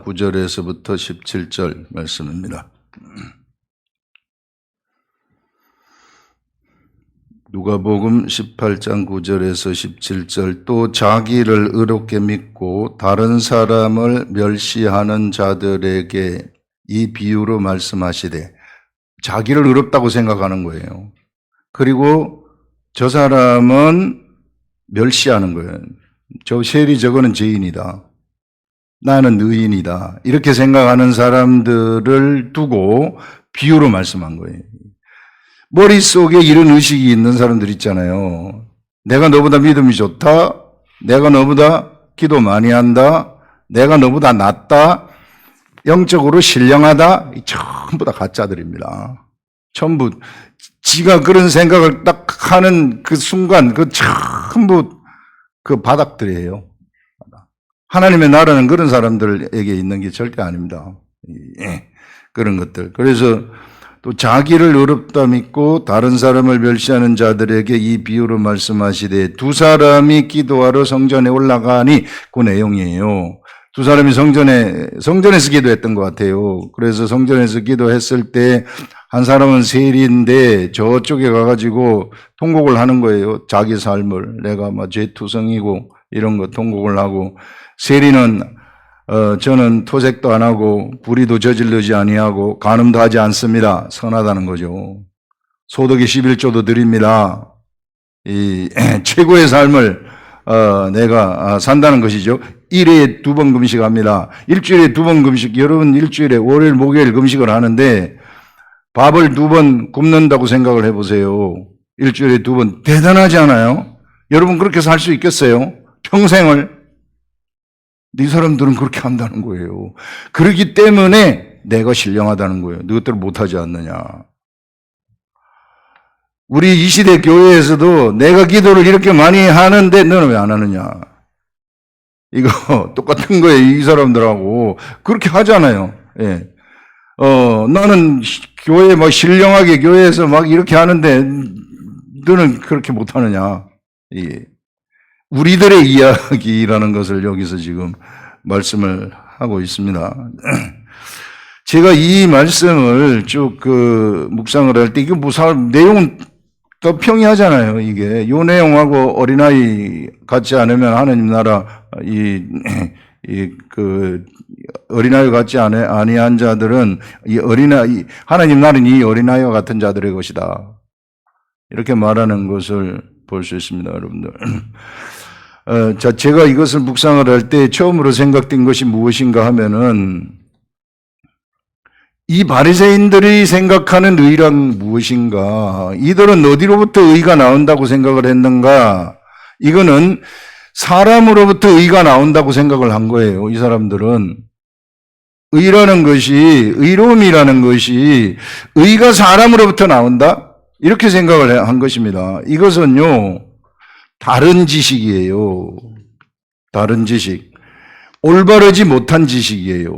9절에서부터 17절 말씀입니다. 누가복음 18장 9절에서 17절. 또 자기를 의롭게 믿고 다른 사람을 멸시하는 자들에게 이 비유로 말씀하시되, 자기를 의롭다고 생각하는 거예요. 그리고 저 사람은 멸시하는 거예요. 저 세리 저거는 죄인이다, 나는 의인이다, 이렇게 생각하는 사람들을 두고 비유로 말씀한 거예요. 머릿속에 이런 의식이 있는 사람들 있잖아요. 내가 너보다 믿음이 좋다, 내가 너보다 기도 많이 한다, 내가 너보다 낫다, 영적으로 신령하다, 전부 다 가짜들입니다. 전부 지가 그런 생각을 딱 하는 그 순간 그 전부 그 바닥들이에요. 하나님의 나라는 그런 사람들에게 있는 게 절대 아닙니다. 그런 것들. 그래서 또 자기를 의롭다 믿고 다른 사람을 멸시하는 자들에게 이 비유로 말씀하시되, 두 사람이 기도하러 성전에 올라가니, 그 내용이에요. 두 사람이 성전에서 기도했던 것 같아요. 그래서 성전에서 기도했을 때 한 사람은 세리인데 저쪽에 가가지고 통곡을 하는 거예요. 자기 삶을, 내가 죄투성이고 이런 거 통곡을 하고, 세리는 저는 토색도 안 하고 불의도 저지르지 아니하고 간음도 하지 않습니다. 선하다는 거죠. 소득의 11조도 드립니다. 이 최고의 삶을 내가 산다는 것이죠. 일회에 2번 금식합니다. 일주일에 2번 금식. 여러분 일주일에 월요일 목요일 금식을 하는데 밥을 2번 굶는다고 생각을 해보세요. 일주일에 2번. 대단하지 않아요? 여러분 그렇게 살 수 있겠어요? 평생을? 네 사람들은 그렇게 한다는 거예요. 그렇기 때문에 내가 신령하다는 거예요. 너희들 못하지 않느냐. 우리 이 시대 교회에서도 내가 기도를 이렇게 많이 하는데 너는 왜 안 하느냐. 이거 똑같은 거예요. 이 사람들하고. 그렇게 하잖아요. 예. 나는 교회 신령하게 교회에서 이렇게 하는데 너는 그렇게 못하느냐. 예. 우리들의 이야기라는 것을 여기서 지금 말씀을 하고 있습니다. 제가 이 말씀을 쭉 묵상을 할 때, 이게 내용은 더 평이하잖아요, 이게. 요 내용하고 어린아이 같지 않으면 하나님 나라, 어린아이 같지 아니한 자들은 하나님 나라는 이 어린아이와 같은 자들의 것이다. 이렇게 말하는 것을 볼 수 있습니다, 여러분들. 제가 이것을 묵상을 할 때 처음으로 생각된 것이 무엇인가 하면은, 이 바리새인들이 생각하는 의란 무엇인가? 이들은 어디로부터 의가 나온다고 생각을 했는가? 이거는 사람으로부터 의가 나온다고 생각을 한 거예요. 이 사람들은 의로움이라는 것이 의가 사람으로부터 나온다? 이렇게 생각을 한 것입니다. 이것은요, 다른 지식이에요. 다른 지식. 올바르지 못한 지식이에요.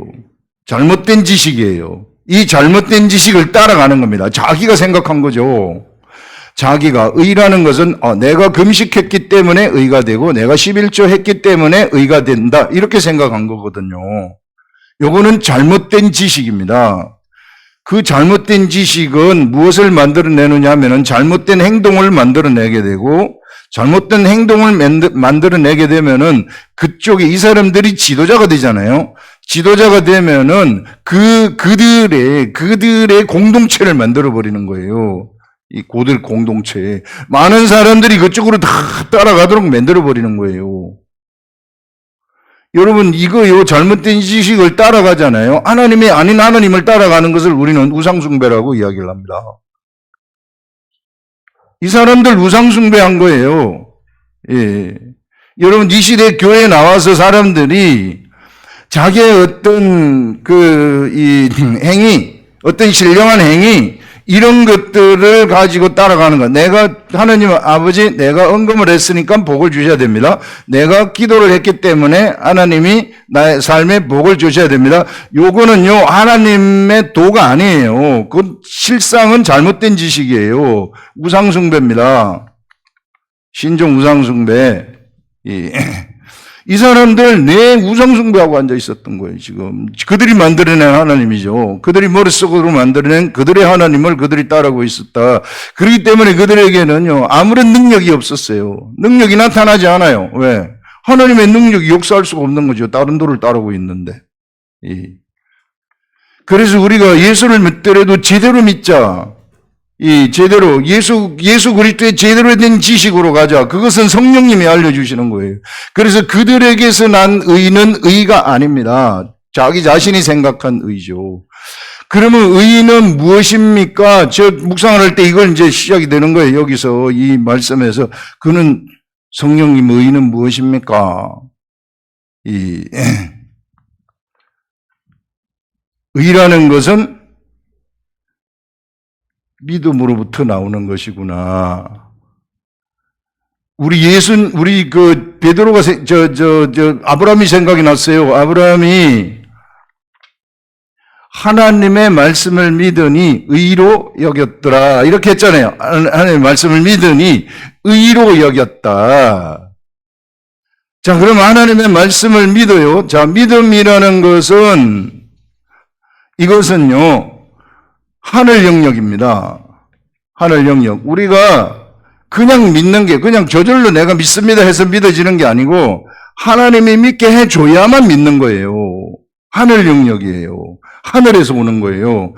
잘못된 지식이에요. 이 잘못된 지식을 따라가는 겁니다. 자기가 생각한 거죠. 자기가 의라는 것은 내가 금식했기 때문에 의가 되고 내가 11조 했기 때문에 의가 된다. 이렇게 생각한 거거든요. 요거는 잘못된 지식입니다. 그 잘못된 지식은 무엇을 만들어내느냐 하면은 잘못된 행동을 만들어내게 되고, 잘못된 행동을 만들어내게 되면은 그쪽에 이 사람들이 지도자가 되잖아요. 지도자가 되면은 그들의 공동체를 만들어버리는 거예요. 이 고들 공동체. 많은 사람들이 그쪽으로 다 따라가도록 만들어버리는 거예요. 여러분, 이거요, 잘못된 지식을 따라가잖아요. 하나님이 아닌 하나님을 따라가는 것을 우리는 우상숭배라고 이야기를 합니다. 이 사람들 우상숭배한 거예요. 예. 여러분, 이 시대 교회에 나와서 사람들이 자기의 어떤 행위, 어떤 신령한 행위, 이런 것들을 가지고 따라가는 거야. 내가 하나님 아버지, 내가 헌금을 했으니까 복을 주셔야 됩니다. 내가 기도를 했기 때문에 하나님이 나의 삶에 복을 주셔야 됩니다. 요거는요, 하나님의 도가 아니에요. 그건 실상은 잘못된 지식이에요. 우상숭배입니다. 신종 우상숭배. 이 사람들 내 우상숭배하고 앉아 있었던 거예요, 지금. 그들이 만들어낸 하나님이죠. 그들이 머릿속으로 만들어낸 그들의 하나님을 그들이 따르고 있었다. 그렇기 때문에 그들에게는요, 아무런 능력이 없었어요. 능력이 나타나지 않아요. 왜? 하나님의 능력이 역사할 수가 없는 거죠. 다른 돌을 따르고 있는데. 그래서 우리가 예수를 믿더라도 제대로 믿자. 제대로 예수 그리스도의 제대로 된 지식으로 가자. 그것은 성령님이 알려주시는 거예요. 그래서 그들에게서 난 의는 의가 아닙니다. 자기 자신이 생각한 의죠. 그러면 의는 무엇입니까? 저 묵상을 할 때 이걸 이제 시작이 되는 거예요. 여기서 이 말씀에서 그는 성령님 의는 무엇입니까? 의라는 것은 믿음으로부터 나오는 것이구나. 우리 베드로가 아브라함이 생각이 났어요. 아브라함이 하나님의 말씀을 믿으니 의로 여겼더라. 이렇게 했잖아요. 하나님의 말씀을 믿으니 의로 여겼다. 자, 그럼 하나님의 말씀을 믿어요. 자, 믿음이라는 이것은요, 하늘 영역입니다. 하늘 영역. 우리가 그냥 믿는 게, 그냥 저절로 내가 믿습니다 해서 믿어지는 게 아니고, 하나님이 믿게 해줘야만 믿는 거예요. 하늘 영역이에요. 하늘에서 오는 거예요.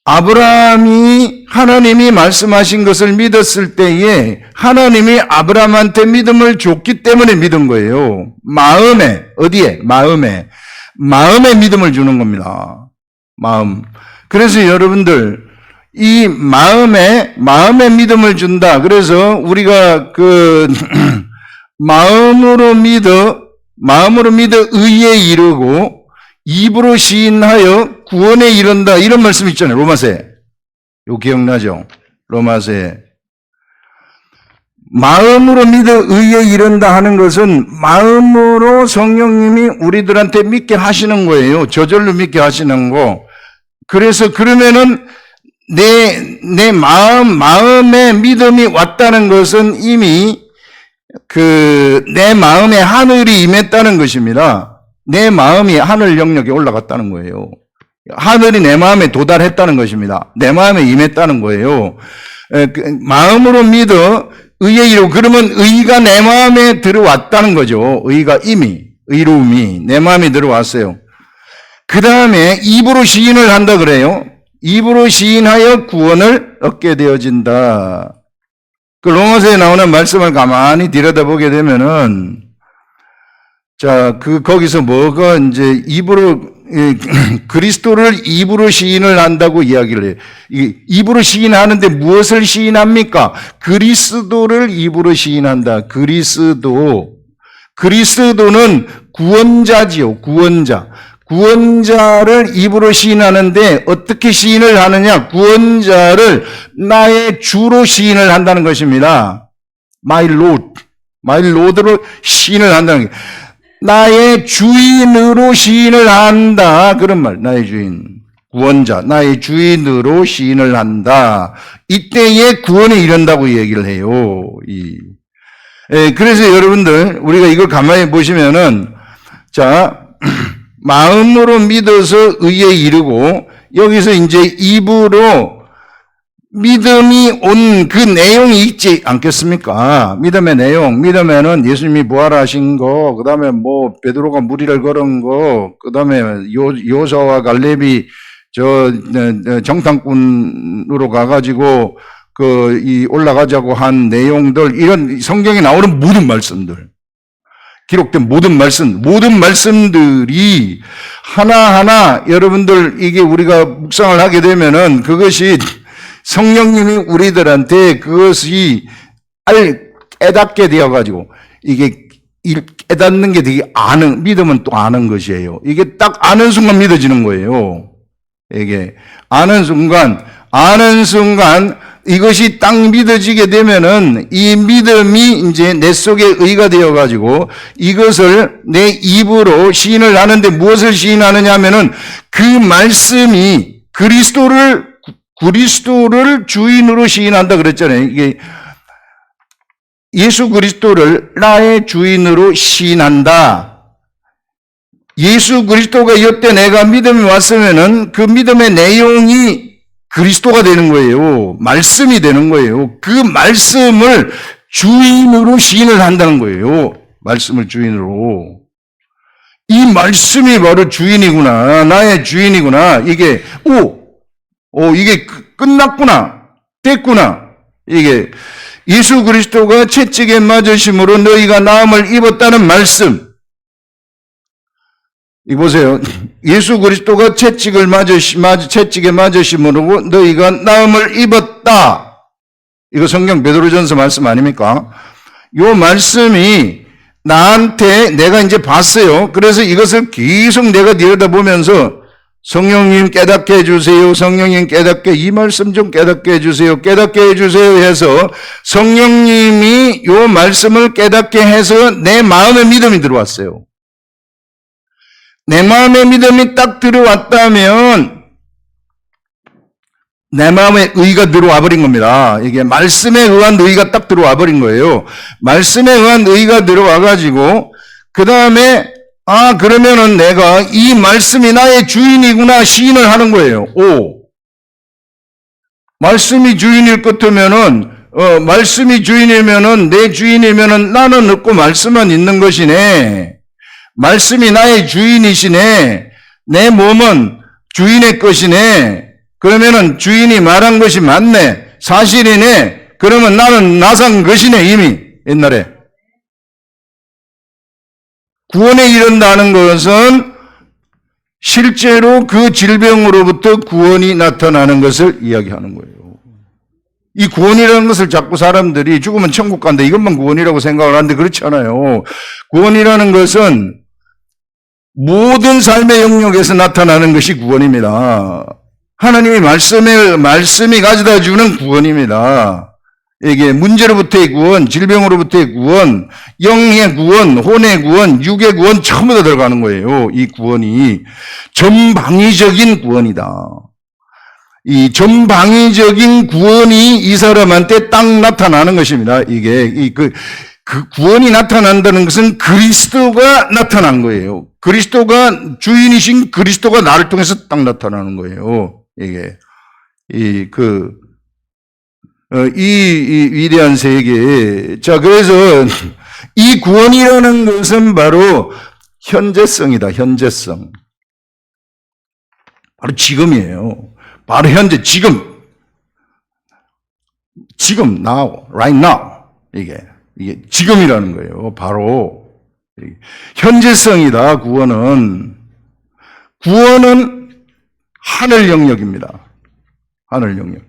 아브라함이 하나님이 말씀하신 것을 믿었을 때에 하나님이 아브라함한테 믿음을 줬기 때문에 믿은 거예요. 마음에, 어디에? 마음에 믿음을 주는 겁니다. 마음. 그래서 여러분들, 이 마음에 믿음을 준다. 그래서 우리가 마음으로 믿어 의에 이르고 입으로 시인하여 구원에 이른다. 이런 말씀 있잖아요. 로마서에. 이거 기억나죠? 로마서에. 마음으로 믿어 의에 이른다 하는 것은 마음으로 성령님이 우리들한테 믿게 하시는 거예요. 저절로 믿게 하시는 거. 그래서 그러면은 내 마음에 믿음이 왔다는 것은 이미 내 마음에 하늘이 임했다는 것입니다. 내 마음이 하늘 영역에 올라갔다는 거예요. 하늘이 내 마음에 도달했다는 것입니다. 내 마음에 임했다는 거예요. 마음으로 믿어 의에 이르고, 그러면 의가 내 마음에 들어왔다는 거죠. 의로움이 내 마음에 들어왔어요. 그 다음에 입으로 시인을 한다 그래요. 입으로 시인하여 구원을 얻게 되어진다. 그 로마서에 나오는 말씀을 가만히 들여다보게 되면은, 자, 거기서 뭐가 이제 그리스도를 입으로 시인을 한다고 이야기를 해요. 입으로 시인하는데 무엇을 시인합니까? 그리스도를 입으로 시인한다. 그리스도는 구원자지요. 구원자를 입으로 시인하는데 어떻게 시인을 하느냐? 구원자를 나의 주로 시인을 한다는 것입니다. My Lord로 시인을 한다는 게, 나의 주인으로 시인을 한다. 그런 말. 나의 주인. 구원자. 나의 주인으로 시인을 한다. 이때에 구원에 이른다고 얘기를 해요. 그래서 여러분들, 우리가 이걸 가만히 보시면은, 자, 마음으로 믿어서 의에 이르고, 여기서 이제 입으로 믿음이 온 그 내용이 있지 않겠습니까? 믿음의 내용. 믿음에는 예수님이 부활하신 거, 그 다음에 베드로가 무리를 걸은 거, 그 다음에 요사와 갈렙이 정탐꾼으로 가가지고 올라가자고 한 내용들, 이런 성경에 나오는 모든 말씀들, 기록된 모든 말씀들이 하나하나 여러분들, 이게 우리가 묵상을 하게 되면은 그것이 성령님이 우리들한테 그것이 깨닫게 되어가지고, 이게 깨닫는 게 되게 믿음은 또 아는 것이에요. 이게 딱 아는 순간 믿어지는 거예요. 이게 아는 순간 이것이 딱 믿어지게 되면은 이 믿음이 이제 내 속에 의가 되어가지고 이것을 내 입으로 시인을 하는데, 무엇을 시인하느냐 하면은 그 말씀이 그리스도를 주인으로 시인한다 그랬잖아요. 이게 예수 그리스도를 나의 주인으로 시인한다. 예수 그리스도가 여태 내가 믿음이 왔으면은 그 믿음의 내용이 그리스도가 되는 거예요. 말씀이 되는 거예요. 그 말씀을 주인으로 시인을 한다는 거예요. 말씀을 주인으로. 이 말씀이 바로 주인이구나. 나의 주인이구나. 이게, 이게 끝났구나. 됐구나. 이게 예수 그리스도가 채찍에 맞으심으로 너희가 나음을 입었다는 말씀. 이 보세요. 예수 그리스도가 채찍에 맞으심으로 너희가 나음을 입었다. 이거 성경 베드로전서 말씀 아닙니까? 요 말씀이 나한테 내가 이제 봤어요. 그래서 이것을 계속 내가 들여다보면서 성령님 깨닫게 해주세요. 성령님 깨닫게, 이 말씀 좀 깨닫게 해주세요. 깨닫게 해주세요 해서 성령님이 요 말씀을 깨닫게 해서 내 마음에 믿음이 들어왔어요. 내 마음에 믿음이 딱 들어왔다면 내 마음에 의가 들어와 버린 겁니다. 이게 말씀에 의한 의가 딱 들어와 버린 거예요. 말씀에 의한 의가 들어와 가지고 그 다음에 그러면은 내가 이 말씀이 나의 주인이구나 시인을 하는 거예요. 말씀이 주인일 것 같으면은 말씀이 주인이면은 내 주인이면은 나는 없고 말씀만 있는 것이네. 말씀이 나의 주인이시네. 내 몸은 주인의 것이네. 그러면은 주인이 말한 것이 맞네. 사실이네. 그러면 나는 나산 것이네. 이미 옛날에. 구원에 이른다는 것은 실제로 그 질병으로부터 구원이 나타나는 것을 이야기하는 거예요. 이 구원이라는 것을 자꾸 사람들이 죽으면 천국 간다 이것만 구원이라고 생각을 하는데 그렇지 않아요. 구원이라는 것은 모든 삶의 영역에서 나타나는 것이 구원입니다. 하나님이 말씀이 가져다 주는 구원입니다. 이게 문제로부터의 구원, 질병으로부터의 구원, 영의 구원, 혼의 구원, 육의 구원 전부 다 들어가는 거예요. 이 구원이 전방위적인 구원이다. 이 전방위적인 구원이 이 사람한테 딱 나타나는 것입니다. 이게 그 구원이 나타난다는 것은 그리스도가 나타난 거예요. 그리스도가 주인이신 그리스도가 나를 통해서 딱 나타나는 거예요. 이게 이 위대한 세계. 자, 그래서 이 구원이라는 것은 바로 현재성이다. 현재성. 바로 지금이에요. 바로 현재, 지금, now, right now. 이게 지금이라는 거예요. 바로 현재성이다. 구원은 하늘 영역입니다. 하늘 영역.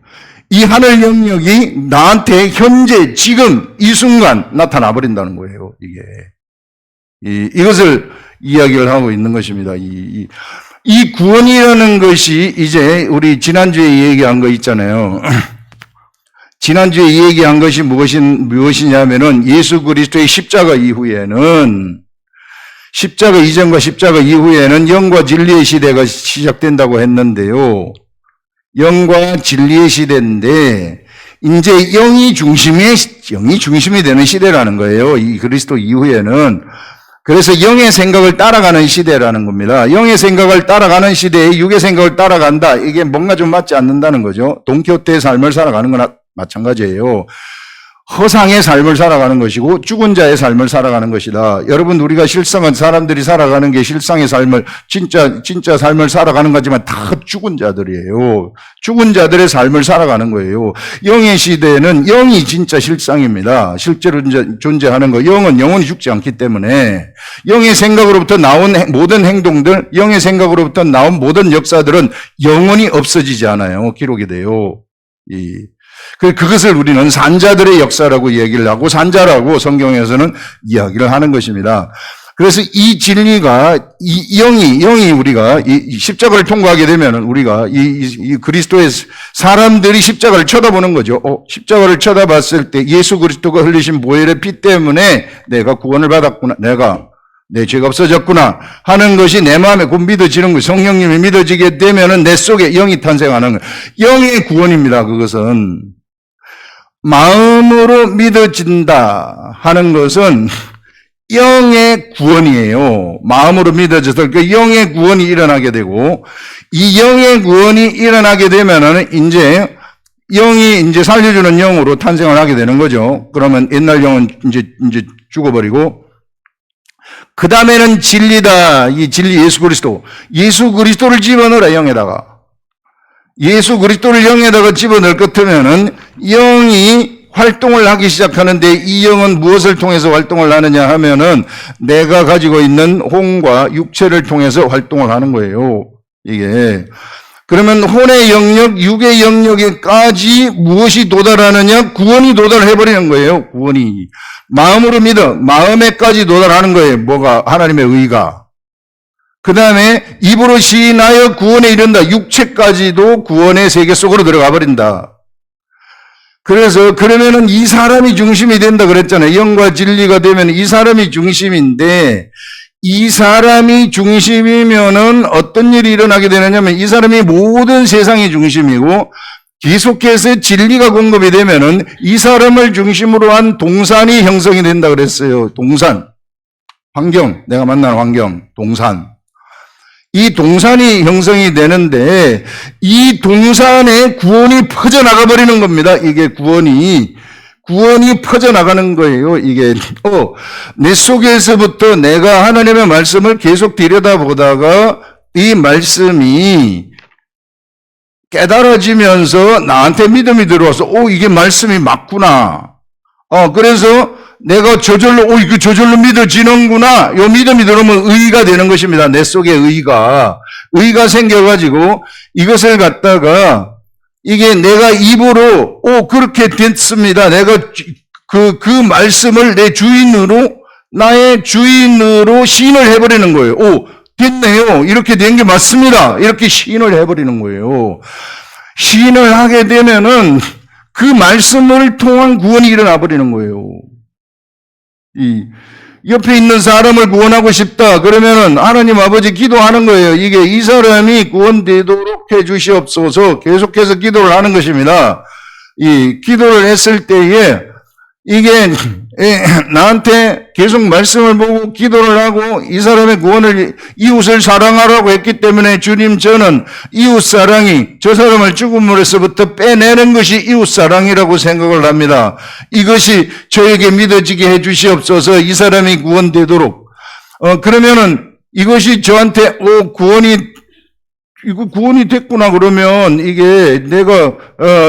이 하늘 영역이 나한테 현재, 지금, 이 순간 나타나 버린다는 거예요. 이것을 이야기를 하고 있는 것입니다. 이 구원이라는 것이 이제 우리 지난주에 얘기한 거 있잖아요. 지난주에 얘기한 것이 무엇이냐면은 예수 그리스도의 십자가 이후에는 십자가 이전과 십자가 이후에는 영과 진리의 시대가 시작된다고 했는데요. 영과 진리의 시대인데 이제 영이 중심이 되는 시대라는 거예요. 이 그리스도 이후에는. 그래서 영의 생각을 따라가는 시대라는 겁니다. 영의 생각을 따라가는 시대에 육의 생각을 따라간다. 이게 뭔가 좀 맞지 않는다는 거죠. 돈키호테의 삶을 살아가는 거나 마찬가지예요. 허상의 삶을 살아가는 것이고 죽은 자의 삶을 살아가는 것이다. 여러분, 우리가 실상은 사람들이 살아가는 게 실상의 삶을 진짜 삶을 살아가는 거지만 다 죽은 자들이에요. 죽은 자들의 삶을 살아가는 거예요. 영의 시대에는 영이 진짜 실상입니다. 실제로 존재하는 거. 영은 영원히 죽지 않기 때문에 영의 생각으로부터 나온 모든 행동들, 영의 생각으로부터 나온 모든 역사들은 영원히 없어지지 않아요. 기록이 돼요. 그것을 우리는 산자들의 역사라고 얘기를 하고 산자라고 성경에서는 이야기를 하는 것입니다. 그래서 이 진리가, 이 영이 우리가 이 십자가를 통과하게 되면 우리가 이 그리스도의 사람들이 십자가를 쳐다보는 거죠. 십자가를 쳐다봤을 때 예수 그리스도가 흘리신 보혈의 피 때문에 내가 구원을 받았구나. 내 죄가 없어졌구나 하는 것이 내 마음에 곧 믿어지는 거예요. 성령님이 믿어지게 되면은 내 속에 영이 탄생하는 거예요. 영의 구원입니다. 그것은. 마음으로 믿어진다 하는 것은 영의 구원이에요. 마음으로 믿어져서 그 영의 구원이 일어나게 되고, 이 영의 구원이 일어나게 되면은 이제 영이 이제 살려주는 영으로 탄생을 하게 되는 거죠. 그러면 옛날 영은 이제 죽어버리고, 그 다음에는 진리다. 이 진리 예수 그리스도를 집어넣으라, 영에다가. 예수 그리스도를 영에다가 집어넣을 것 같으면은 영이 활동을 하기 시작하는데, 이 영은 무엇을 통해서 활동을 하느냐 하면은 내가 가지고 있는 혼과 육체를 통해서 활동을 하는 거예요. 이게. 그러면 혼의 영역, 육의 영역에까지 무엇이 도달하느냐? 구원이 도달해버리는 거예요. 구원이. 마음으로 믿어. 마음에까지 도달하는 거예요. 뭐가? 하나님의 의가. 그 다음에 입으로 시인하여 구원에 이른다. 육체까지도 구원의 세계 속으로 들어가 버린다. 그래서 그러면은 이 사람이 중심이 된다 그랬잖아요. 영과 진리가 되면 이 사람이 중심인데, 이 사람이 중심이면은 어떤 일이 일어나게 되느냐면, 이 사람이 모든 세상이 중심이고, 계속해서 진리가 공급이 되면은 이 사람을 중심으로 한 동산이 형성이 된다 그랬어요. 동산. 환경. 내가 만나는 환경. 동산. 이 동산이 형성이 되는데, 이 동산에 구원이 퍼져나가 버리는 겁니다. 이게 구원이 퍼져나가는 거예요. 이게, 내 속에서부터 내가 하나님의 말씀을 계속 들여다보다가 이 말씀이 깨달아지면서 나한테 믿음이 들어와서, 이게 말씀이 맞구나. 그래서 내가 이거 저절로 믿어지는구나. 요 믿음이 들어오면 의가 되는 것입니다. 내 속에 의가 생겨가지고 이것을 갖다가 이게 내가 입으로, 그렇게 됐습니다. 내가 그 말씀을 나의 주인으로 시인을 해버리는 거예요. 됐네요. 이렇게 된 게 맞습니다. 이렇게 시인을 해버리는 거예요. 시인을 하게 되면은 그 말씀을 통한 구원이 일어나 버리는 거예요. 이 옆에 있는 사람을 구원하고 싶다 그러면은 하나님 아버지 기도하는 거예요. 이게 이 사람이 구원되도록 해 주시옵소서. 계속해서 기도를 하는 것입니다. 이 기도를 했을 때에 이게 나한테 계속 말씀을 보고 기도를 하고 이 사람의 구원을, 이웃을 사랑하라고 했기 때문에, 주님 저는 이웃 사랑이 저 사람을 죽음으로서부터 빼내는 것이 이웃 사랑이라고 생각을 합니다. 이것이 저에게 믿어지게 해 주시옵소서. 이 사람이 구원되도록. 그러면은 이것이 저한테 구원이 됐구나. 그러면 이게 내가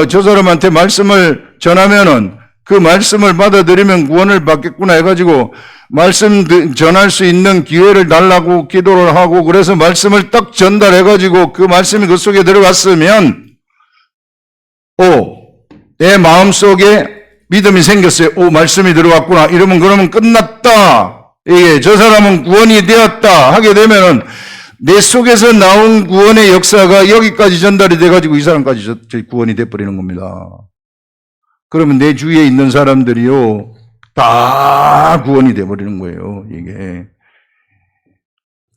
저 사람한테 말씀을 전하면은 그 말씀을 받아들이면 구원을 받겠구나 해가지고 말씀 전할 수 있는 기회를 달라고 기도를 하고, 그래서 말씀을 딱 전달해가지고 그 말씀이 그 속에 들어갔으면 내 마음속에 믿음이 생겼어요. 말씀이 들어갔구나. 그러면 끝났다. 저 사람은 구원이 되었다 하게 되면은 내 속에서 나온 구원의 역사가 여기까지 전달이 돼가지고 이 사람까지 구원이 돼버리는 겁니다. 그러면 내 주위에 있는 사람들이요, 다 구원이 돼버리는 거예요, 이게.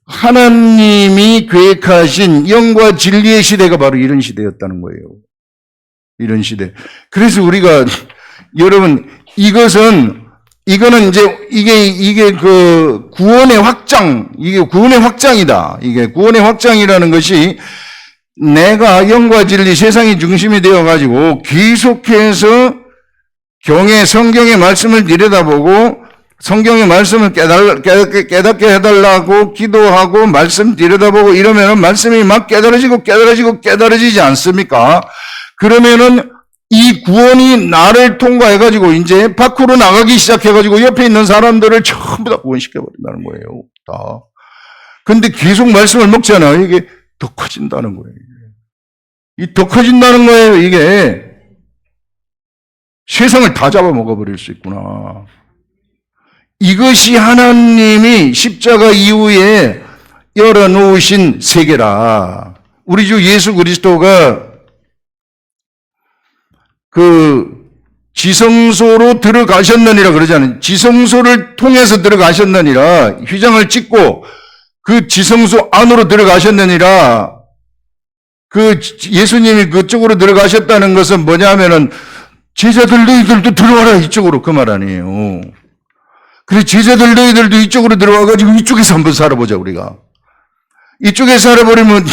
하나님이 계획하신 영과 진리의 시대가 바로 이런 시대였다는 거예요. 이런 시대. 그래서 우리가, 여러분, 이거는 이게 그 구원의 확장, 이게 구원의 확장이다. 이게 구원의 확장이라는 것이 내가 영과 진리 세상이 중심이 되어가지고 계속해서 성경의 말씀을 들여다보고 성경의 말씀을 깨닫게 해달라고 기도하고 말씀 들여다보고 이러면은 말씀이 막 깨달아지지 않습니까? 그러면은 이 구원이 나를 통과해가지고 이제 밖으로 나가기 시작해가지고 옆에 있는 사람들을 전부 다 구원시켜버린다는 거예요. 다. 근데 계속 말씀을 먹잖아요. 이게 더 커진다는 거예요. 더 커진다는 거예요, 이게. 세상을 다 잡아먹어버릴 수 있구나. 이것이 하나님이 십자가 이후에 열어놓으신 세계라. 우리 주 예수 그리스도가 지성소로 들어가셨느니라 그러잖아요. 지성소를 통해서 들어가셨느니라. 휘장을 찍고 그 지성소 안으로 들어가셨느니라. 예수님이 그쪽으로 들어가셨다는 것은 뭐냐면은 제자들 너희들도 들어와라 이쪽으로 그 말 아니에요. 그래 제자들 너희들도 이쪽으로 들어와가지고 이쪽에서 한번 살아보자 우리가. 이쪽에 살아버리면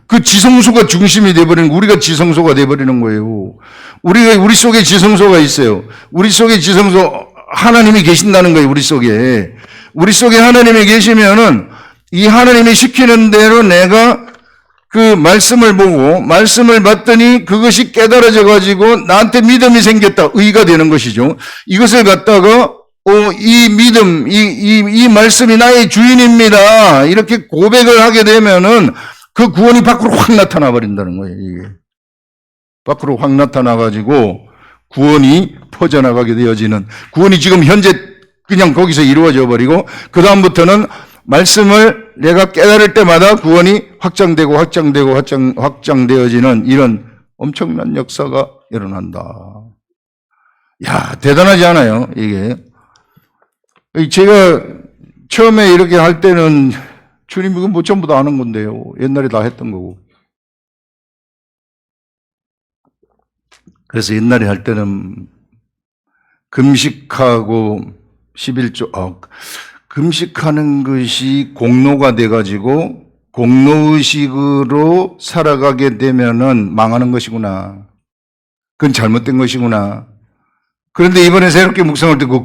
그 지성소가 중심이 돼버리는 우리가 지성소가 돼버리는 거예요. 우리 속에 지성소가 있어요. 우리 속에 지성소 하나님이 계신다는 거예요. 우리 속에 하나님이 계시면은 이 하나님이 시키는 대로 내가 그 말씀을 보고 말씀을 봤더니 그것이 깨달아져 가지고 나한테 믿음이 생겼다. 의가 되는 것이죠. 이것을 갖다가 이 믿음, 이 말씀이 나의 주인입니다. 이렇게 고백을 하게 되면은 그 구원이 밖으로 확 나타나 버린다는 거예요. 이게. 밖으로 확 나타나 가지고 구원이 퍼져나가게 되어지는, 구원이 지금 현재 그냥 거기서 이루어져 버리고 그 다음부터는 말씀을 내가 깨달을 때마다 구원이 확장되어지는 이런 엄청난 역사가 일어난다. 야, 대단하지 않아요, 이게? 제가 처음에 이렇게 할 때는 주님 이건 뭐 전부 다 아는 건데요. 옛날에 다 했던 거고. 그래서 옛날에 할 때는 금식하고 11조, 금식하는 것이 공로가 돼가지고 공로의식으로 살아가게 되면은 망하는 것이구나. 그건 잘못된 것이구나. 그런데 이번에 새롭게 묵상할 때 그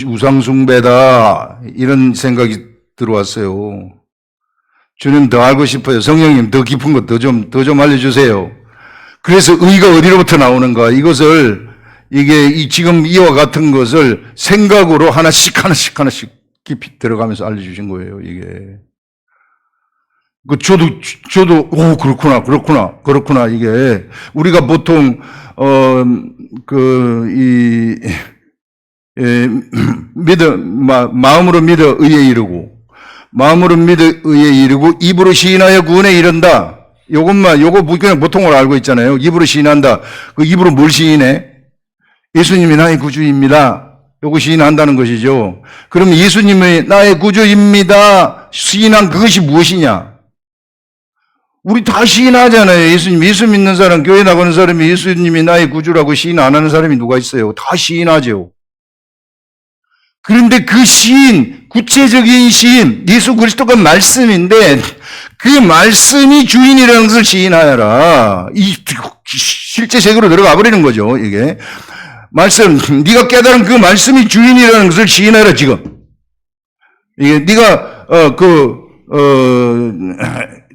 우상숭배다. 이런 생각이 들어왔어요. 주님 더 알고 싶어요. 성령님 더 깊은 것 더 좀 알려주세요. 그래서 의가 어디로부터 나오는가. 이것을, 지금 이와 같은 것을 생각으로 하나씩 깊이 들어가면서 알려주신 거예요, 이게. 저도, 그렇구나, 이게. 우리가 보통, 마음으로 믿어 의에 이르고, 입으로 시인하여 구원에 이른다. 요거 그냥 보통으로 알고 있잖아요. 입으로 시인한다. 그 입으로 뭘 시인해? 예수님이 나의 구주입니다. 요거 시인한다는 것이죠. 그럼 예수님이 나의 구주입니다. 시인한 그것이 무엇이냐? 우리 다 시인하잖아요. 예수 믿는 사람, 교회 나가는 사람이 예수님이 나의 구주라고 시인 안 하는 사람이 누가 있어요? 다 시인하죠. 그런데 그 시인, 구체적인 시인, 예수 그리스도가 말씀인데 그 말씀이 주인이라는 것을 시인하여라. 실제 세계로 들어가 버리는 거죠, 이게. 말씀, 네가 깨달은 그 말씀이 주인이라는 것을 시인하라, 지금. 이게 네가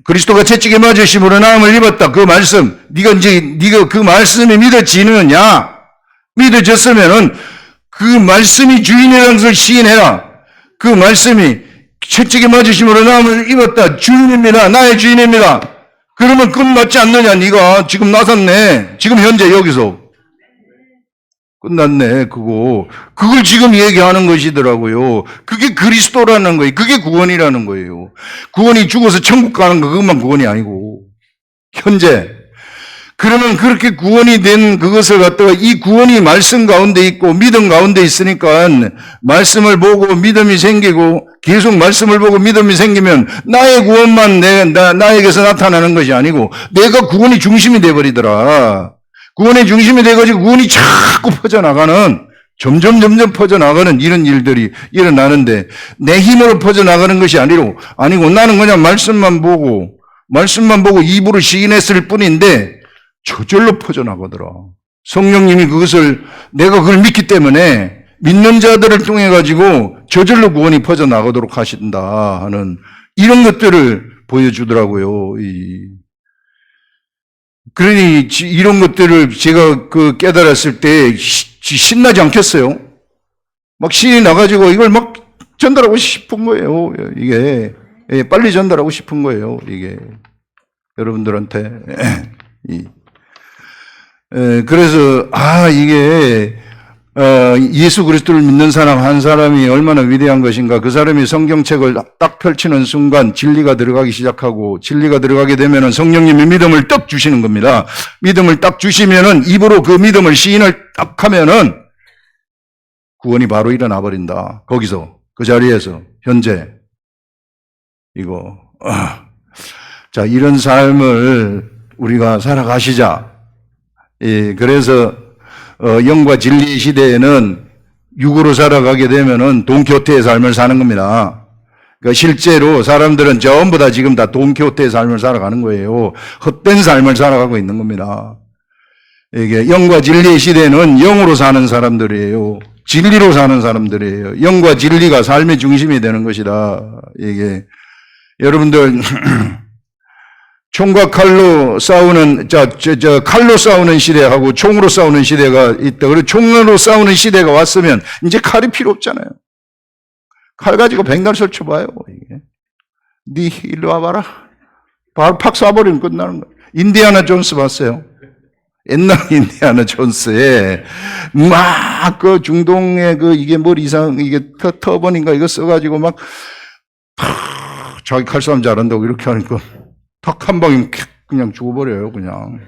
그리스도가 채찍에 맞으심으로 나음을 입었다. 그 말씀, 네가 그 말씀이 믿어지느냐? 믿어졌으면은 그 말씀이 주인이라는 것을 시인해라. 그 말씀이 채찍에 맞으심으로 나음을 입었다. 주인입니다. 나의 주인입니다. 그러면 끝났지 않느냐? 네가 지금 나섰네. 지금 현재 여기서 끝났네. 그걸 지금 얘기하는 것이더라고요. 그게 그리스도라는 거예요. 그게 구원이라는 거예요. 구원이 죽어서 천국 가는 거 그것만 구원이 아니고 현재. 그러면 그렇게 구원이 된 그것을 갖다가 이 구원이 말씀 가운데 있고 믿음 가운데 있으니까 말씀을 보고 믿음이 생기고 계속 말씀을 보고 믿음이 생기면 나의 구원만 나에게서 나타나는 것이 아니고 내가 구원이 중심이 돼버리더라. 구원의 중심이 돼가지고 구원이 자꾸 퍼져나가는, 점점 퍼져나가는 이런 일들이 일어나는데 내 힘으로 퍼져나가는 것이 아니고 나는 그냥 말씀만 보고 입으로 시인했을 뿐인데 저절로 퍼져나가더라. 성령님이 내가 그걸 믿기 때문에 믿는 자들을 통해 가지고 저절로 구원이 퍼져나가도록 하신다 하는 이런 것들을 보여주더라고요. 그러니 이런 것들을 제가 깨달았을 때 신나지 않겠어요? 막 신이 나가지고 이걸 막 전달하고 싶은 거예요. 이게 빨리 전달하고 싶은 거예요. 이게 여러분들한테. 그래서 이게 예수 그리스도를 믿는 사람 한 사람이 얼마나 위대한 것인가. 그 사람이 성경책을 딱 펼치는 순간 진리가 들어가기 시작하고, 진리가 들어가게 되면은 성령님이 믿음을 딱 주시는 겁니다. 믿음을 딱 주시면은 입으로 그 믿음을 시인을 딱 하면은 구원이 바로 일어나 버린다. 거기서, 그 자리에서 현재 자, 이런 삶을 우리가 살아가시자. 그래서 영과 진리의 시대에는 육으로 살아가게 되면은 돈키호테의 삶을 사는 겁니다. 그러니까 실제로 사람들은 전부 다 지금 다 돈키호테의 삶을 살아가는 거예요. 헛된 삶을 살아가고 있는 겁니다. 이게 영과 진리의 시대는 영으로 사는 사람들이에요. 진리로 사는 사람들이에요. 영과 진리가 삶의 중심이 되는 것이다. 이게 여러분들 총과 칼로 싸우는 칼로 싸우는 시대하고 총으로 싸우는 시대가 있다. 그리고 총으로 싸우는 시대가 왔으면 이제 칼이 필요 없잖아요. 칼 가지고 백날 쳐봐요. 이게 네 일로 와봐라. 바로 팍 쏴버리면 끝나는 거예요. 인디아나 존스 봤어요? 옛날 인디아나 존스에 막 그 중동의 그 이게 뭘 이상 이게 터번인가 이거 써가지고 막 자기 칼싸움 잘한다고 이렇게 하니까 턱 한 방이면 그냥 죽어버려요. 그냥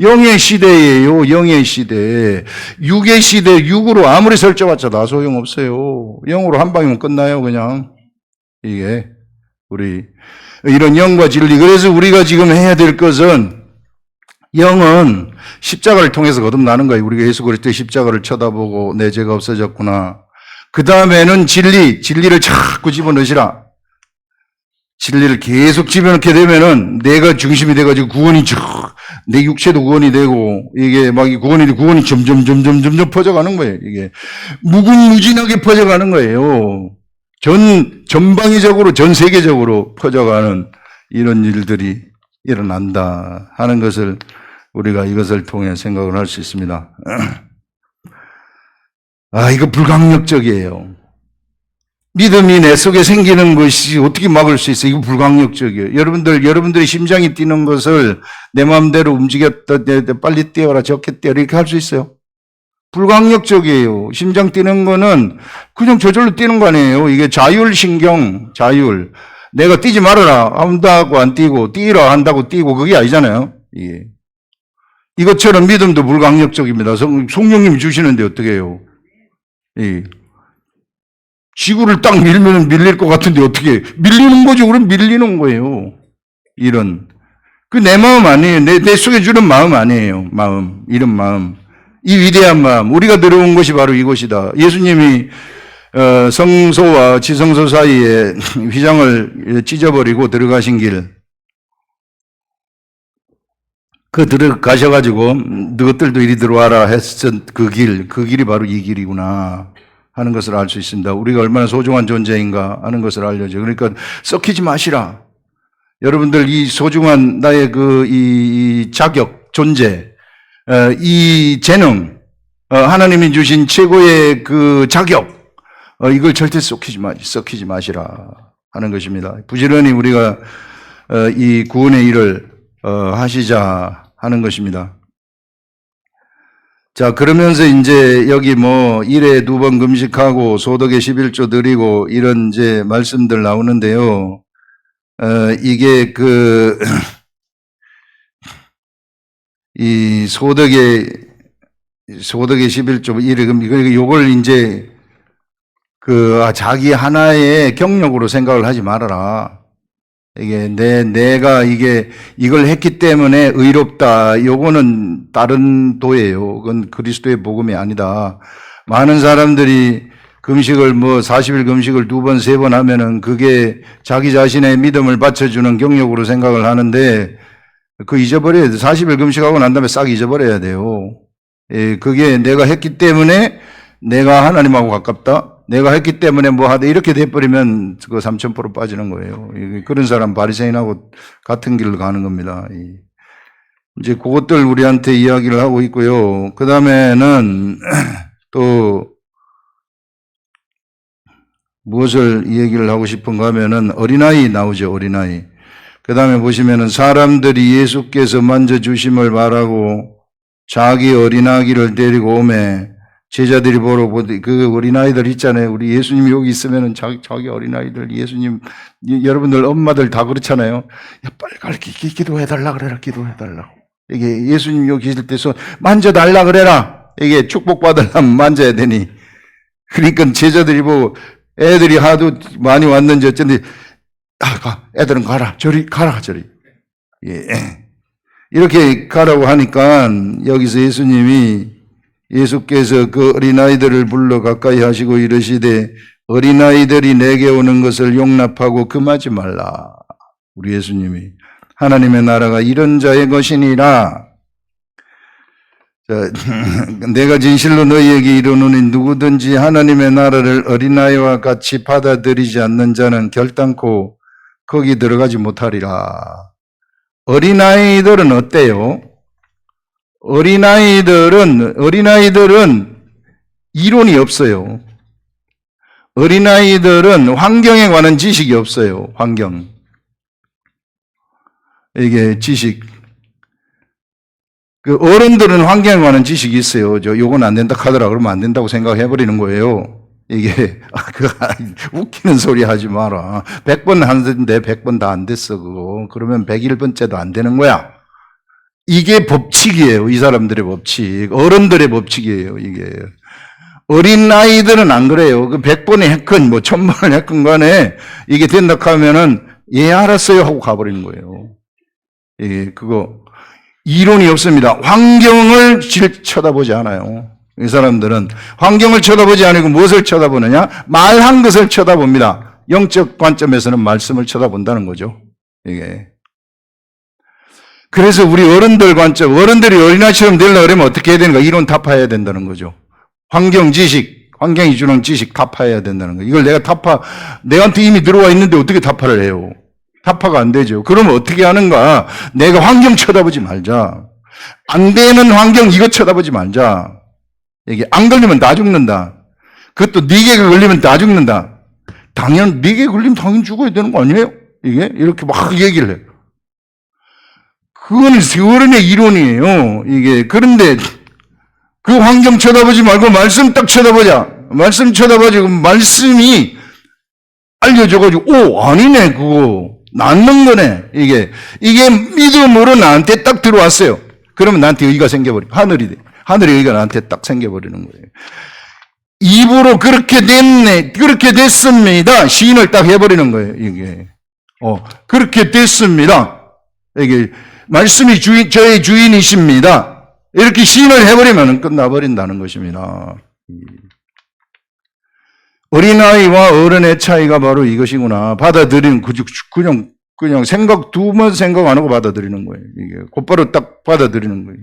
영의 시대예요. 영의 시대. 육의 시대. 육으로 아무리 설정했자 다 소용없어요. 영으로 한 방이면 끝나요. 그냥 이게 우리 이런 영과 진리. 그래서 우리가 지금 해야 될 것은 영은 십자가를 통해서 거듭나는 거예요. 우리가 예수 그리스도의 십자가를 쳐다보고 내 죄가 없어졌구나. 그 다음에는 진리를 자꾸 집어넣으시라. 진리를 계속 집어넣게 되면은 내가 중심이 돼가지고 구원이 내 육체도 구원이 되고 이게 막 구원이 점점 퍼져가는 거예요. 이게 무궁무진하게 퍼져가는 거예요. 전방위적으로 전 세계적으로 퍼져가는 이런 일들이 일어난다 하는 것을 우리가 이것을 통해 생각을 할 수 있습니다. 이거 불강력적이에요. 믿음이 내 속에 생기는 것이 어떻게 막을 수 있어요? 이거 불강력적이에요. 여러분들의 심장이 뛰는 것을 내 마음대로 움직였다, 빨리 뛰어라, 적게 뛰어라, 이렇게 할 수 있어요? 불강력적이에요. 심장 뛰는 거는 그냥 저절로 뛰는 거 아니에요. 이게 자율신경, 자율. 내가 뛰지 말아라 한다고 안 뛰고, 뛰라 한다고 뛰고, 그게 아니잖아요. 이게. 이것처럼 믿음도 불강력적입니다. 성령님이 주시는데 어떻게 해요? 지구를 딱 밀면 밀릴 것 같은데 어떻게 밀리는 거죠? 그럼 밀리는 거예요. 이런 내 마음 아니에요. 내 속에 주는 마음 아니에요. 이런 마음, 이 위대한 마음, 우리가 들어온 것이 바로 이것이다. 예수님이 성소와 지성소 사이에 휘장을 찢어버리고 들어가신 길, 들어가셔가지고 너희들도 이리 들어와라 했던 그 길이 바로 이 길이구나 하는 것을 알 수 있습니다. 우리가 얼마나 소중한 존재인가 하는 것을 알려줘. 그러니까 썩히지 마시라. 여러분들 이 소중한 나의 이 자격, 존재, 이 재능, 하나님이 주신 최고의 그 자격, 이걸 절대 썩히지 마시라 하는 것입니다. 부지런히 우리가 이 구원의 일을 하시자 하는 것입니다. 자, 그러면서 이제 여기 일에 2번 금식하고 소득의 11조 드리고 이런 이제 말씀들 나오는데요. 이게 이 소득의 11조 요걸 이제 자기 하나의 경력으로 생각을 하지 말아라. 이게 내가 이걸 했기 때문에 의롭다. 요거는 다른 도예요. 그건 그리스도의 복음이 아니다. 많은 사람들이 금식을 40일 금식을 2번, 3번 하면은 그게 자기 자신의 믿음을 받쳐주는 경력으로 생각을 하는데 잊어버려야 돼. 40일 금식하고 난 다음에 싹 잊어버려야 돼요. 그게 내가 했기 때문에 내가 하나님하고 가깝다. 내가 했기 때문에 하다 이렇게 돼버리면 그 3000% 빠지는 거예요. 그런 사람 바리새인하고 같은 길을 가는 겁니다. 이제 그것들 우리한테 이야기를 하고 있고요. 그 다음에는 또 무엇을 얘기를 하고 싶은가 하면은 어린아이 나오죠. 어린아이. 그 다음에 보시면은 사람들이 예수께서 만져주심을 바라고 자기 어린아기를 데리고 오매 제자들이 보러 보더니 그 어린아이들 있잖아요. 우리 예수님 여기 있으면은 자기 어린아이들, 예수님, 여러분들 엄마들 다 그렇잖아요. 야, 빨리 가르쳐 기도해달라 그래라, 기도해달라고. 이게 예수님 여기 계실 때 만져달라 그래라. 이게 축복받으려면 만져야 되니. 그러니까 제자들이 보고 애들이 하도 많이 왔는지 어쩐지, 애들은 가라, 저리. 예. 이렇게 가라고 하니까 여기서 예수께서 그 어린아이들을 불러 가까이 하시고 이르시되 어린아이들이 내게 오는 것을 용납하고 금하지 말라. 우리 예수님이 하나님의 나라가 이런 자의 것이니라. 자, 내가 진실로 너희에게 이르노니 누구든지 하나님의 나라를 어린아이와 같이 받아들이지 않는 자는 결단코 거기 들어가지 못하리라. 어린아이들은 어때요? 어린아이들은 이론이 없어요. 어린아이들은 환경에 관한 지식이 없어요. 환경. 이게 지식. 그 어른들은 환경에 관한 지식이 있어요. 요건 안 된다 하더라 그러면 안 된다고 생각해버리는 거예요. 이게, 웃기는 소리 하지 마라. 100번 하는데 100번 다 안 됐어, 그거. 그러면 101번째도 안 되는 거야. 이게 법칙이에요. 이 사람들의 법칙. 어른들의 법칙이에요, 이게. 어린아이들은 안 그래요. 그 100번에 했건, 1000번을 했건 간에 이게 된다 하면은, 예, 알았어요 하고 가버리는 거예요. 예, 그거. 이론이 없습니다. 환경을 쳐다보지 않아요. 이 사람들은 환경을 쳐다보지 않고 무엇을 쳐다보느냐? 말한 것을 쳐다봅니다. 영적 관점에서는 말씀을 쳐다본다는 거죠. 이게. 그래서 우리 어른들 관점, 어른들이 어린아이처럼 되려고 그러면 어떻게 해야 되는가? 이론 타파해야 된다는 거죠. 환경 지식, 환경이 주는 지식 타파해야 된다는 거예요. 이걸 내한테 이미 들어와 있는데 어떻게 타파를 해요? 타파가 안 되죠. 그러면 어떻게 하는가? 내가 환경 쳐다보지 말자. 안 되는 환경 이거 쳐다보지 말자. 이게 안 걸리면 다 죽는다. 그것도 니게가 걸리면 다 죽는다. 니게 걸리면 당연히 죽어야 되는 거 아니에요? 이게 이렇게 막 얘기를 해요. 그거는 어른의 이론이에요. 이게 그런데 그 환경 쳐다보지 말고 말씀 딱 쳐다보자. 말씀 쳐다보자. 말씀이 알려줘가지고 아니네 그거. 낫는 거네. 이게 믿음으로 나한테 딱 들어왔어요. 그러면 나한테 의가 생겨버려. 하늘의 의가 나한테 딱 생겨버리는 거예요. 입으로 그렇게 됐네. 그렇게 됐습니다. 시인을 딱 해버리는 거예요. 이게. 그렇게 됐습니다. 이게 말씀이 저의 주인이십니다. 이렇게 시인을 해버리면 끝나버린다는 것입니다. 어린아이와 어른의 차이가 바로 이것이구나. 받아들이는, 그냥 두 번 생각 안 하고 받아들이는 거예요. 이게 곧바로 딱 받아들이는 거예요.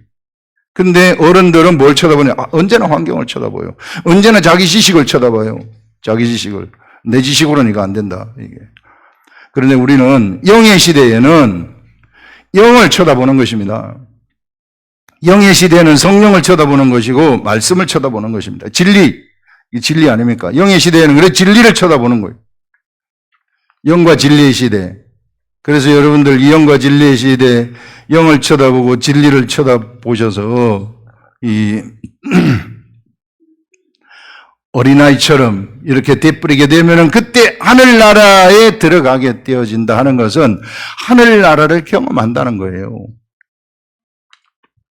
근데 어른들은 뭘 쳐다보냐? 언제나 환경을 쳐다봐요. 언제나 자기 지식을 쳐다봐요. 자기 지식을. 내 지식으로는 이거 안 된다. 이게. 그런데 우리는 영의 시대에는 영을 쳐다보는 것입니다. 영의 시대에는 성령을 쳐다보는 것이고 말씀을 쳐다보는 것입니다. 이 진리 아닙니까? 영의 시대에는 그래 진리를 쳐다보는 거예요. 영과 진리의 시대. 그래서 여러분들 이 영과 진리의 시대, 영을 쳐다보고 진리를 쳐다보셔서 이 어린아이처럼 이렇게 되뿌리게 되면은 그때 하늘나라에 들어가게 되어진다 하는 것은 하늘나라를 경험한다는 거예요.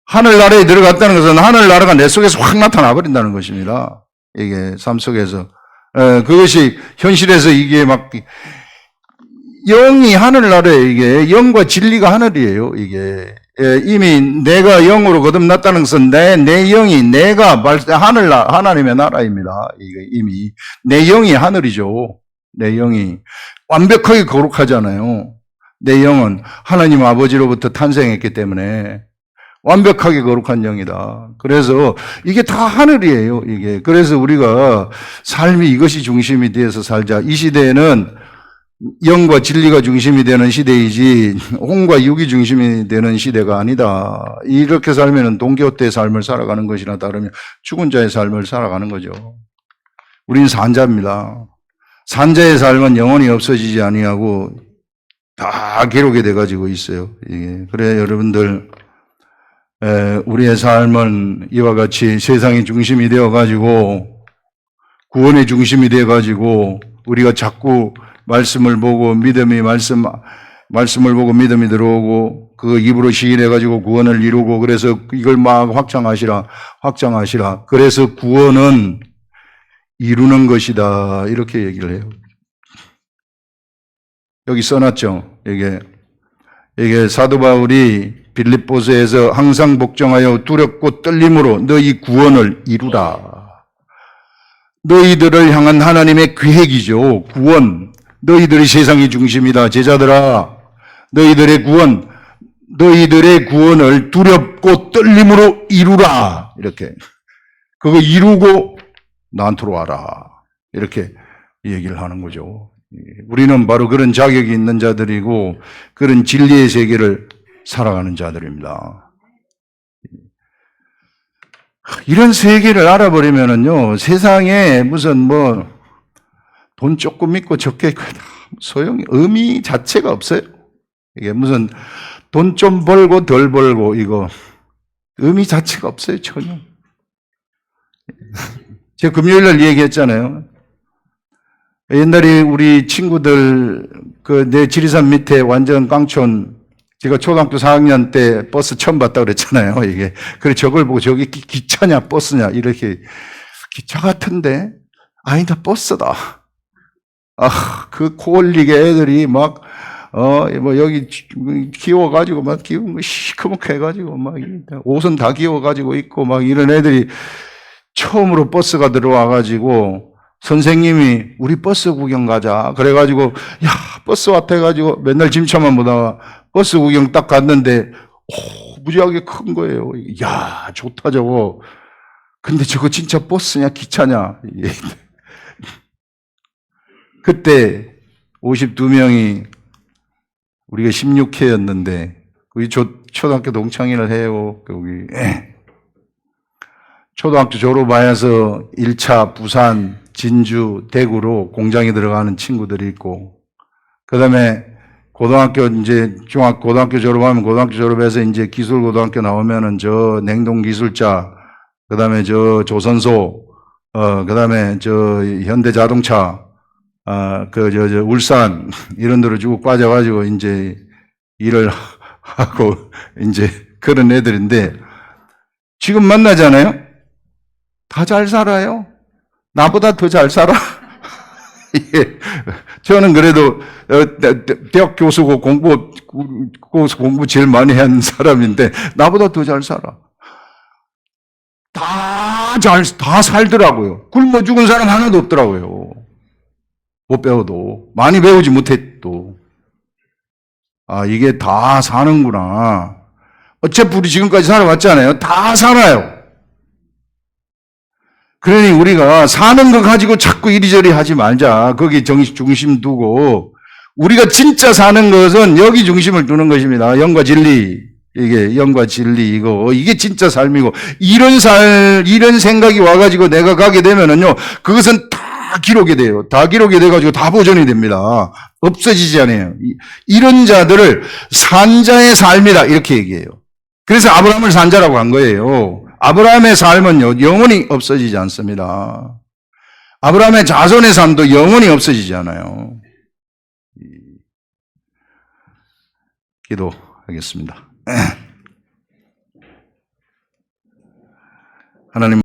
하늘나라에 들어갔다는 것은 하늘나라가 내 속에서 확 나타나 버린다는 것입니다. 이게 삶 속에서 그것이 현실에서 이게 막 영이 하늘나라에 이게 영과 진리가 하늘이에요. 이게 이미 내가 영으로 거듭났다는 것은 내 영이 내가 하나님의 나라입니다. 이게 이미 내 영이 하늘이죠. 내 영이 완벽하게 거룩하잖아요. 내 영은 하나님 아버지로부터 탄생했기 때문에 완벽하게 거룩한 영이다. 그래서 이게 다 하늘이에요. 이게 그래서 우리가 삶이 이것이 중심이 되어서 살자. 이 시대에는 영과 진리가 중심이 되는 시대이지 혼과 육이 중심이 되는 시대가 아니다. 이렇게 살면 동교태의 삶을 살아가는 것이나 다르면 죽은 자의 삶을 살아가는 거죠. 우리는 산자입니다. 산자의 삶은 영원히 없어지지 아니하고 다 기록이 돼가지고 있어요. 이게. 그래 여러분들 우리의 삶은 이와 같이 세상의 중심이 되어가지고 구원의 중심이 되어가지고 우리가 자꾸 말씀을 보고 말씀을 보고 믿음이 들어오고 그 입으로 시인해가지고 구원을 이루고 그래서 이걸 막 확장하시라. 그래서 구원은 이루는 것이다. 이렇게 얘기를 해요. 여기 써놨죠. 이게 사도 바울이 빌립보서에서 항상 복종하여 두렵고 떨림으로 너희 구원을 이루라. 너희들을 향한 하나님의 계획이죠. 구원. 너희들이 세상의 중심이다. 제자들아, 너희들의 구원을 두렵고 떨림으로 이루라. 이렇게. 그거 이루고 나한테로 와라. 이렇게 얘기를 하는 거죠. 우리는 바로 그런 자격이 있는 자들이고 그런 진리의 세계를 살아가는 자들입니다. 이런 세계를 알아버리면은요, 세상에 무슨 돈 조금 있고 적게 있고 의미 자체가 없어요. 이게 무슨 돈 좀 벌고 덜 벌고 이거 의미 자체가 없어요, 전혀. 제가 금요일 날 얘기했잖아요. 옛날에 우리 친구들, 내 지리산 밑에 완전 깡촌, 제가 초등학교 4학년 때 버스 처음 봤다 그랬잖아요, 이게. 그래, 저걸 보고 저기 기차냐, 버스냐, 이렇게. 기차 같은데? 아니다, 버스다. 그 코올리게 애들이 막, 여기 기워가지고 막 기운 거 시커멓게 해가지고 막, 옷은 다 기워가지고 있고 막 이런 애들이 처음으로 버스가 들어와가지고 선생님이 우리 버스 구경 가자. 그래가지고, 야, 버스 왔다 해가지고 맨날 짐차만 보다가 버스 구경 딱 갔는데, 무지하게 큰 거예요. 야, 좋다, 저거. 근데 저거 진짜 버스냐, 기차냐. 그때 52명이 우리가 16회였는데, 우리 초등학교 동창회를 해요. 거기. 초등학교 졸업하여서 1차 부산, 진주, 대구로 공장에 들어가는 친구들이 있고, 그 다음에 고등학교 졸업하면 고등학교 졸업해서 이제 기술고등학교 나오면은 저 냉동기술자, 그 다음에 저 조선소, 그 다음에 저 현대자동차, 울산, 이런 데로 쭉 빠져가지고 이제 일을 하고 이제 그런 애들인데, 지금 만나잖아요? 다 잘 살아요. 나보다 더 잘 살아. 예. 저는 그래도 대학 교수고 공부 제일 많이 한 사람인데 나보다 더 잘 살아. 다 살더라고요. 굶어 죽은 사람 하나도 없더라고요. 못 배워도. 많이 배우지 못해도. 이게 다 사는구나. 어차피 우리 지금까지 살아왔잖아요. 다 살아요. 그러니 우리가 사는 거 가지고 자꾸 이리저리 하지 말자. 거기 중심 두고 우리가 진짜 사는 것은 여기 중심을 두는 것입니다. 영과 진리. 이게 영과 진리 이게 진짜 삶이고 이런 생각이 와가지고 내가 가게 되면은요, 그것은 다 기록이 돼요. 다 기록이 돼가지고 다 보존이 됩니다. 없어지지 않아요. 이런 자들을 산자의 삶이다 이렇게 얘기해요. 그래서 아브라함을 산자라고 한 거예요. 아브라함의 삶은요, 영원히 없어지지 않습니다. 아브라함의 자손의 삶도 영원히 없어지지 않아요. 기도하겠습니다. 하나님